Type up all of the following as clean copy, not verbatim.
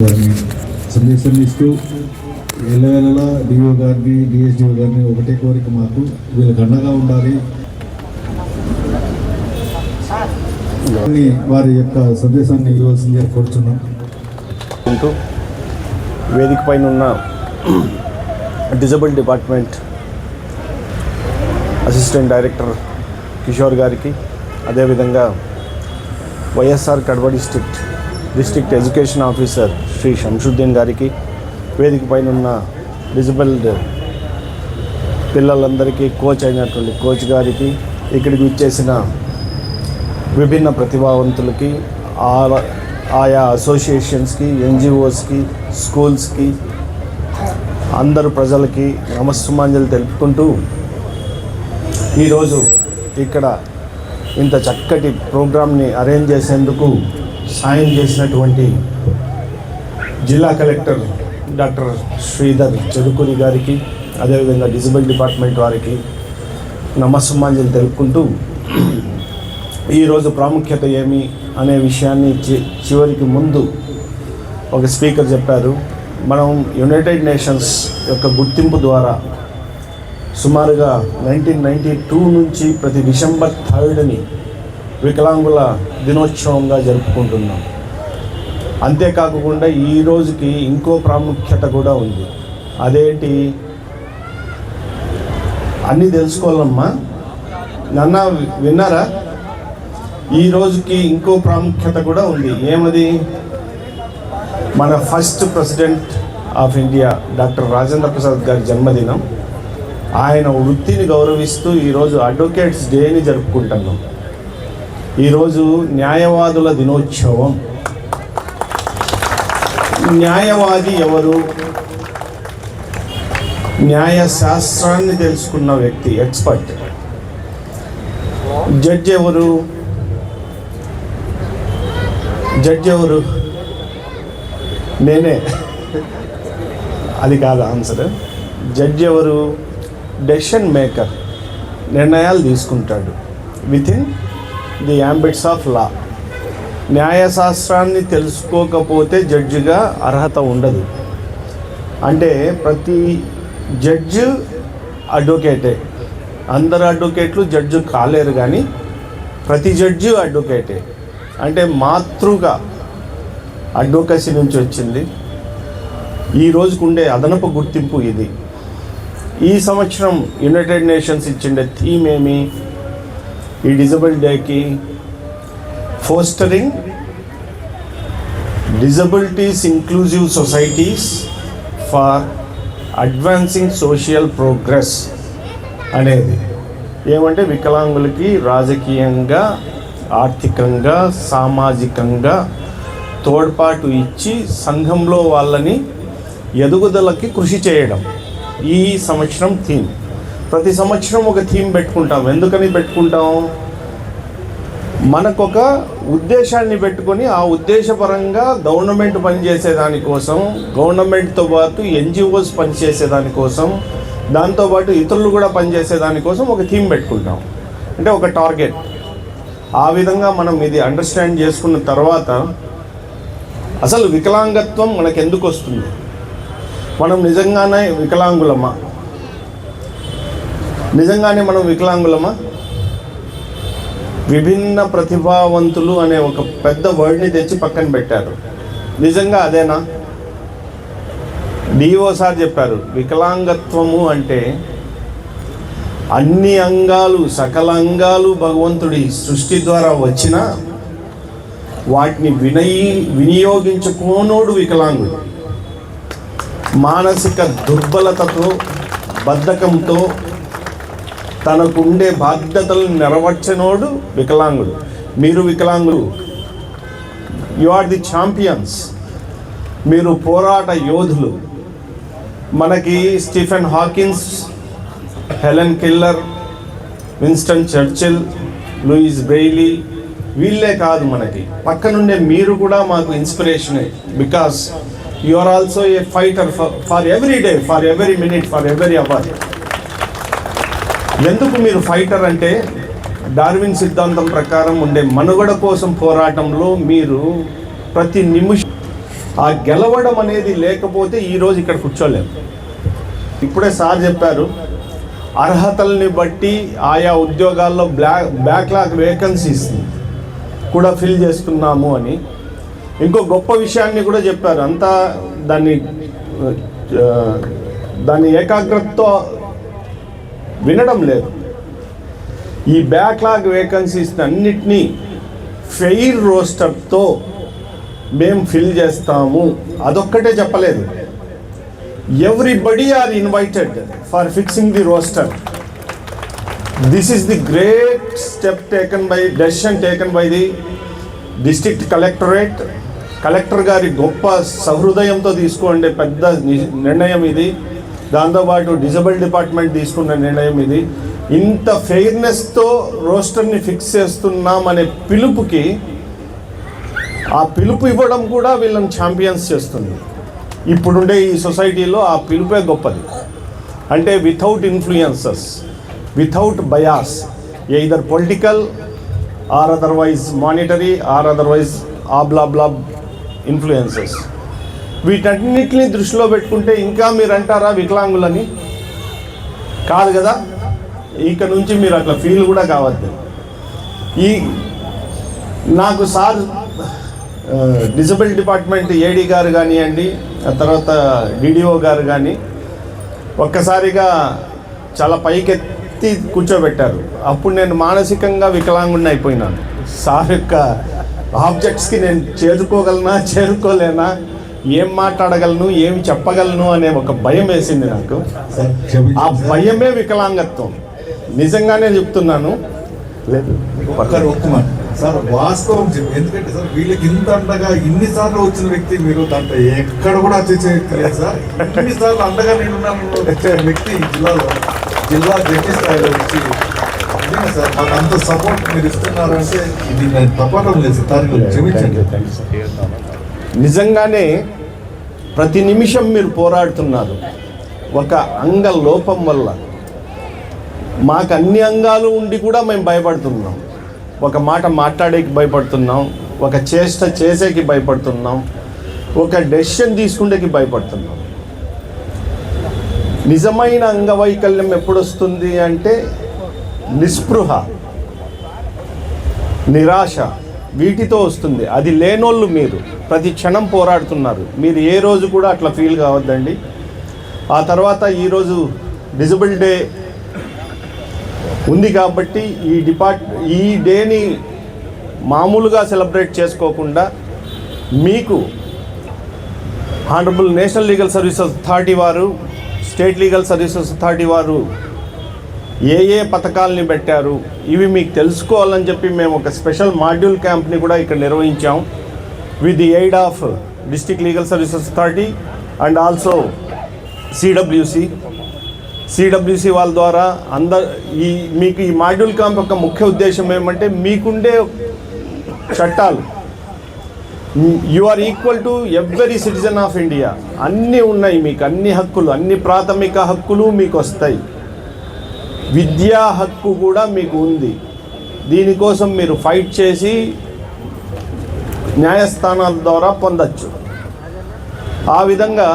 గారిని సందేశం ఇస్తూ ఎల్లవేళలా డిఓ గారిని డిఎస్డిఓ గారిని ఒకటే కోరిక, మాకు వీళ్ళకి అండగా ఉండాలి. వారి యొక్క సందేశాన్ని ఇవ్వాల్సిందిగా కోరుచున్నాం. వేదిక పైన ఉన్న disabled department assistant director Kishore గారికి, అదేవిధంగా YSR Kadapa district education officer Shri Shamshuddin గారికి, వేదిక పైన ఉన్న డిజబుల్డ్ పిల్లలందరికీ కోచ్ అయినటువంటి కోచ్ గారికి, ఇక్కడికి వచ్చేసిన విభిన్న ప్రతిభావంతులకి, ఆయా అసోసియేషన్స్కి, ఎన్జిఓస్కి, స్కూల్స్కి, అందరు ప్రజలకి నమస్సుమాంజలు తెలుపుకుంటూ ఈరోజు ఇక్కడ ఇంత చక్కటి ప్రోగ్రామ్ని అరేంజ్ చేసేందుకు సాయం చేసినటువంటి జిల్లా కలెక్టర్ డాక్టర్ శ్రీధర్ చెరుకూరి గారికి, అదేవిధంగా డిజబుల్ డిపార్ట్మెంట్ వారికి నమస్సుమాంజలు తెలుపుకుంటూ ఈరోజు ప్రాముఖ్యత ఏమి అనే విషయాన్ని చివరికి ముందు ఒక స్పీకర్ చెప్పారు. మనం యునైటెడ్ నేషన్స్ యొక్క గుర్తింపు ద్వారా సుమారుగా 1992 నుంచి ప్రతి డిసెంబర్ 3ని వికలాంగుల దినోత్సవంగా జరుపుకుంటున్నాం. అంతేకాకుండా ఈ రోజుకి ఇంకో ప్రాముఖ్యత కూడా ఉంది. అదేంటి అన్నీ తెలుసుకోవాలమ్మా, నన్న విన్నారా? ఈ రోజుకి ఇంకో ప్రాముఖ్యత కూడా ఉంది. ఏమది? మన first president of India doctor Rajendra Prasad గారి జన్మదినం. ఆయన వృత్తిని గౌరవిస్తూ ఈరోజు అడ్వకేట్స్ డేని జరుపుకుంటున్నాం. ఈరోజు న్యాయవాదుల దినోత్సవం. న్యాయవాది ఎవరు? న్యాయశాస్త్రాన్ని తెలుసుకున్న వ్యక్తి, ఎక్స్పర్ట్. జడ్జి ఎవరు? నేనే. అది కాదు ఆన్సర్. జడ్జి ఎవరు? డెసిషన్ మేకర్, నిర్ణయాలు తీసుకుంటాడు వితిన్ ది యాంబిట్స్ ఆఫ్ లా. న్యాయశాస్త్రాన్ని తెలుసుకోకపోతే జడ్జిగా అర్హత ఉండదు. అంటే ప్రతి జడ్జి అడ్వకేటే. అందరు అడ్వకేట్లు జడ్జి కాలేరు, కానీ ప్రతి జడ్జి అడ్వకేటే. అంటే మాతృగా అడ్వకసీ నుంచి వచ్చింది. ఈ రోజుకు ఉండే అదనపు గుర్తింపు ఇది. ఈ సంవత్సరం యునైటెడ్ నేషన్స్ ఇచ్చిండే థీమ్ ఏమి ఈ డిజబుల్ డేకి? Fostering disabilities inclusive societies for advancing social progress అనేది. ఏమంటే వికలాంగులకి రాజకీయంగా, ఆర్థికంగా, సామాజికంగా తోడ్పాటు ఇచ్చి సంఘంలో వాళ్ళని ఎదుగుదలకి కృషి చేయడం ఈ సంవత్సరం థీమ్. ప్రతి సంవత్సరం ఒక థీమ్ పెట్టుకుంటాం. ఎందుకని పెట్టుకుంటాం? మనకొక ఉద్దేశాన్ని పెట్టుకొని ఆ ఉద్దేశపరంగా గవర్నమెంట్ పనిచేసేదానికోసం, గవర్నమెంట్తో పాటు ఎన్జిఓస్ పనిచేసేదానికోసం, దాంతోపాటు ఇతరులు కూడా పనిచేసేదానికోసం ఒక థీమ్ పెట్టుకుంటాం. అంటే ఒక టార్గెట్. ఆ విధంగా మనం ఇది అండర్స్టాండ్ చేసుకున్న తర్వాత అసలు వికలాంగత్వం మనకు ఎందుకు వస్తుంది? మనం నిజంగానే వికలాంగులమా? మనం వికలాంగులమా? విభిన్న ప్రతిభావంతులు అనే ఒక పెద్ద వర్డ్ని తెచ్చి పక్కన పెట్టారు. నిజంగా అదేనా? డిఓ సార్ చెప్పారు, వికలాంగత్వము అంటే అన్ని అంగాలు, సకల అంగాలు భగవంతుడి సృష్టి ద్వారా వచ్చినా వాటిని వినియోగించుకోనోడు వికలాంగుడు. మానసిక దుర్బలతతో, బద్ధకంతో తనకుండే బాధ్యతలను నెరవేర్చనోడు వికలాంగుడు. మీరు వికలాంగులు, యు ఆర్ ది ఛాంపియన్స్. మీరు పోరాట యోధులు. మనకి Stephen Hawkins, Helen Keller, Winston Churchill, Louis Braille, వీళ్ళే కాదు, మనకి పక్కనుండే మీరు కూడా మాకు ఇన్స్పిరేషనే. Because you are also a fighter for every day, for every minute, for every hour. ఎందుకు మీరు ఫైటర్ అంటే, డార్విన్ సిద్ధాంతం ప్రకారం ఉండే మనుగడ కోసం పోరాటంలో మీరు ప్రతి నిమిషం ఆ గెలవడం అనేది లేకపోతే ఈరోజు ఇక్కడ కూర్చోలేము. ఇప్పుడే సార్ చెప్పారు, అర్హతల్ని బట్టి ఆయా ఉద్యోగాల్లో బ్యాక్లాగ్ వేకెన్సీస్ కూడా ఫిల్ చేస్తున్నాము అని. ఇంకో గొప్ప విషయాన్ని కూడా చెప్పారు. అంతా దాన్ని ఏకాగ్రతతో వినడం లేదు. ఈ బ్యాక్లాగ్ వేకెన్సీస్ అన్నిటినీ ఫెయిర్ రోస్టర్తో మేము ఫిల్ చేస్తాము. అదొక్కటే చెప్పలేదు, everybody are invited for fixing the roster. This is the great step decision taken by the district collectorate. Collector గారి గొప్ప సహృదయంతో తీసుకోండి పెద్ద నిర్ణయం ఇది. దాంతోపాటు డిజబుల్ డిపార్ట్మెంట్ తీసుకున్న నిర్ణయం ఇది. ఇంత ఫెయిర్నెస్తో రోస్టర్ని ఫిక్స్ చేస్తున్నామనే పిలుపుకి, ఆ పిలుపు ఇవ్వడం కూడా వీళ్ళని ఛాంపియన్స్ చేస్తుంది. ఇప్పుడుండే ఈ సొసైటీలో ఆ పిలుపే గొప్పది. అంటే without influences, without bias, either political or otherwise monetary or otherwise ఆబ్లా ఇన్ఫ్లుయెన్సెస్. వీటన్నిటిని దృష్టిలో పెట్టుకుంటే ఇంకా మీరు అంటారా వికలాంగులని? కాదు కదా. ఇక నుంచి మీరు అట్లా ఫీల్ కూడా కావద్దు. నాకు సార్ డిజబుల్ డిపార్ట్మెంట్ ఏడీ గారు కానివ్వండి, ఆ తర్వాత డిడిఓ గారు కానీ ఒక్కసారిగా చాలా పైకెత్తి కూర్చోబెట్టారు. అప్పుడు నేను మానసికంగా వికలాంగుడిని అయిపోయినాను. సార్ యొక్క ఆబ్జెక్ట్స్కి నేను చేరుకోలేనా, ఏం మాట్లాడగలను, ఏం చెప్పగలను అనే ఒక భయం వేసింది నాకు. ఆ భయమే వికలాంగత్వం. నిజంగానే చెప్తున్నాను. లేదు సార్, వాస్తవం చెప్పి, ఎందుకంటే సార్ వీళ్ళకి ఇంత అండగా ఇన్నిసార్లు వచ్చిన వ్యక్తి మీరు, దాంట్లో ఎక్కడ కూడా అతిశయలేదు సార్. ఇన్నిసార్లు అండగా నేను వ్యక్తి జిల్లా జడ్జి స్థాయిలో వచ్చి సార్ మాకు అంత సపోర్ట్ మీరు ఇస్తున్నారంటే ఇది నేను తప్పడం లేదు సార్. క్షమించండి. నిజంగానే ప్రతి నిమిషం మీరు పోరాడుతున్నారు. ఒక అంగ లోపం వల్ల మాకు అన్ని అంగాలు ఉండి కూడా మేము భయపడుతున్నాం. ఒక మాట మాట్లాడేకి భయపడుతున్నాం, ఒక చేష్ట చేసేకి భయపడుతున్నాం, ఒక డెసిషన్ తీసుకునేకి భయపడుతున్నాం. నిజమైన అంగవైకల్యం ఎప్పుడు వస్తుంది అంటే నిస్పృహ, నిరాశ, వీటితో వస్తుంది. అది లేనోళ్ళు మీరు ప్రతి క్షణం పోరాడుతున్నారు. మీరు ఏ రోజు కూడా అట్లా ఫీల్ కావద్దండి. ఆ తర్వాత ఈరోజు డిజబుల్ డే ఉంది కాబట్టి ఈ డేని మామూలుగా సెలబ్రేట్ చేసుకోకుండా మీకు honourable national legal services authority వారు, స్టేట్ లీగల్ సర్వీసెస్ అథారిటీ వారు ఏ పథకాలని పెట్టారు ఇవి మీకు తెలుసుకోవాలని చెప్పి మేము ఒక స్పెషల్ మాడ్యూల్ క్యాంప్ని కూడా ఇక్కడ నిర్వహించాం with the aid of district legal services authority and also CWC వాళ్ళ ద్వారా మీకు ఈ మాడ్యూల్ క్యాంప్ యొక్క ముఖ్య ఉద్దేశం ఏమంటే, మీకుండే చట్టాలు, you are equal to every citizen of India, అన్నీ ఉన్నాయి మీకు, అన్ని హక్కులు, అన్ని ప్రాథమిక హక్కులు మీకు వస్తాయి. విద్యా హక్కు కూడా మీకు ఉంది. దీనికోసం మీరు ఫైట్ చేసి న్యాయస్థానాల ద్వారా పొందచ్చు. ఆ విధంగా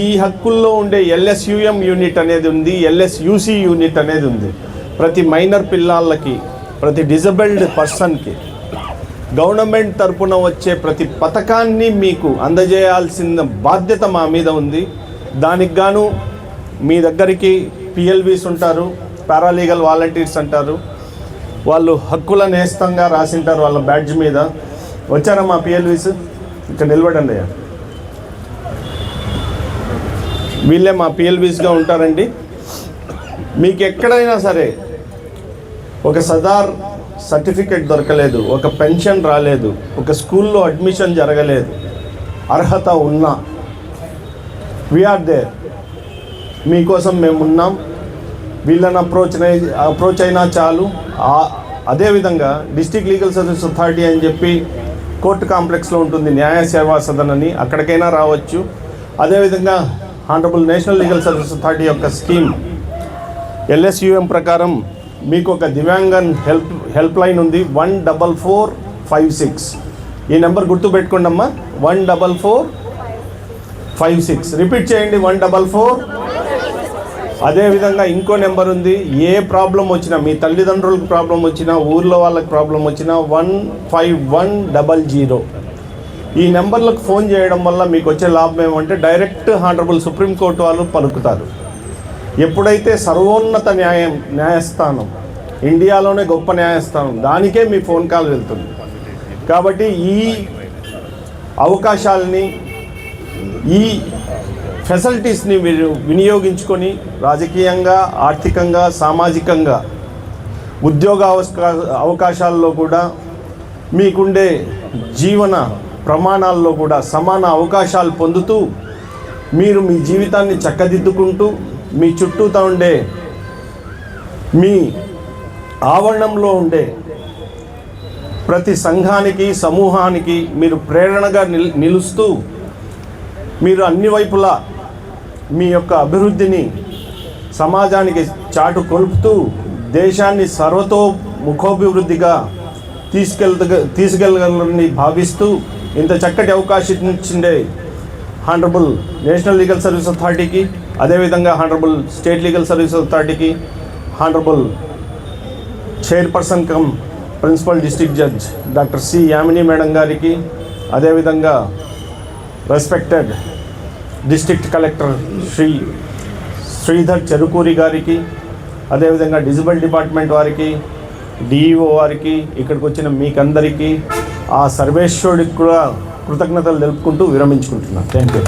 ఈ హక్కుల్లో ఉండే LSUM యూనిట్ అనేది ఉంది, LSUC యూనిట్ అనేది ఉంది. ప్రతి మైనర్ పిల్లలకి, ప్రతి డిజబుల్డ్ పర్సన్కి గవర్నమెంట్ తరపున వచ్చే ప్రతి పథకాన్ని మీకు అందజేయాల్సిన బాధ్యత మా మీద ఉంది. దానికి గాను మీ దగ్గరికి PLVs ఉంటారు, పారాలీగల్ వాలంటీర్స్ అంటారు. వాళ్ళు హక్కుల నేస్తంగా రాసింటారు వాళ్ళ బ్యాడ్జ్ మీద. వచ్చారా మా PLVs? ఇక్కడ నిలబడండి అయ్యా. వీళ్ళే మా PLVsగా ఉంటారండి. మీకు ఎక్కడైనా సరే ఒక సదార్ సర్టిఫికెట్ దొరకలేదు, ఒక పెన్షన్ రాలేదు, ఒక స్కూల్లో అడ్మిషన్ జరగలేదు, అర్హత ఉన్నా వీఆర్ దేర్, మీకోసం మేము ఉన్నాం. వీళ్ళని అప్రోచ్ అయినా చాలు. అదేవిధంగా డిస్ట్రిక్ట్ లీగల్ సర్వీస్ అథారిటీ అని చెప్పి కోర్టు కాంప్లెక్స్లో ఉంటుంది న్యాయ సేవా సదన్ అని, అక్కడికైనా రావచ్చు. అదేవిధంగా honourable national legal service authority యొక్క స్కీమ్ LSUM ప్రకారం మీకు ఒక దివ్యాంగన్ హెల్ప్ లైన్ ఉంది 14456. ఈ నెంబర్ గుర్తుపెట్టుకోండి అమ్మా, 14456. 56. రిపీట్ చేయండి, 144. అదేవిధంగా ఇంకో నెంబర్ ఉంది, ఏ ప్రాబ్లం వచ్చినా, మీ తల్లిదండ్రులకు ప్రాబ్లం వచ్చినా, ఊర్లో వాళ్ళకి ప్రాబ్లం వచ్చినా 15100. ఈ నెంబర్లకు ఫోన్ చేయడం వల్ల మీకు వచ్చే లాభం ఏమంటే డైరెక్ట్ హానరబుల్ సుప్రీంకోర్టు వాళ్ళు పలుకుతారు. ఎప్పుడైతే సర్వోన్నత న్యాయస్థానం, ఇండియాలోనే గొప్ప న్యాయస్థానం, దానికే మీ ఫోన్ కాల్ వెళ్తుంది. కాబట్టి ఈ అవకాశాలని, ఈ ఫెసిలిటీస్ని మీరు వినియోగించుకొని రాజకీయంగా, ఆర్థికంగా, సామాజికంగా, ఉద్యోగ అవకాశాల్లో కూడా, మీకుండే జీవన ప్రమాణాల్లో కూడా సమాన అవకాశాలు పొందుతూ మీరు మీ జీవితాన్ని చక్కదిద్దుకుంటూ మీ చుట్టూతా ఉండే, మీ ఆవరణంలో ఉండే ప్రతి సంఘానికి, సమూహానికి మీరు ప్రేరణగా నిలుస్తూ మీరు అన్ని వైపులా మీ యొక్క అభివృద్ధిని సమాజానికి కొలుపుతూ దేశాన్ని సర్వతోముఖాభివృద్ధిగా తీసుకెళ్ళగలని భావిస్తూ ఇంత చక్కటి అవకాశం ఇచ్చిండే హానరబుల్ నేషనల్ లీగల్ సర్వీస్ అథారిటీకి, అదేవిధంగా హానరబుల్ స్టేట్ లీగల్ సర్వీస్ అథారిటీకి, honourable chairperson cum principal district judge doctor C Yamini madam గారికి, అదేవిధంగా respected district collector Shri Sridhar Cherukuri గారికి, అదేవిధంగా డిజిబుల్ డిపార్ట్మెంట్ వారికి, డిఈఓ వారికి, ఇక్కడికి వచ్చిన మీకందరికీ ఆ సర్వేశ్వరుడికి కూడా కృతజ్ఞతలు తెలుపుకుంటూ విరమించుకుంటున్నాను. Thank you.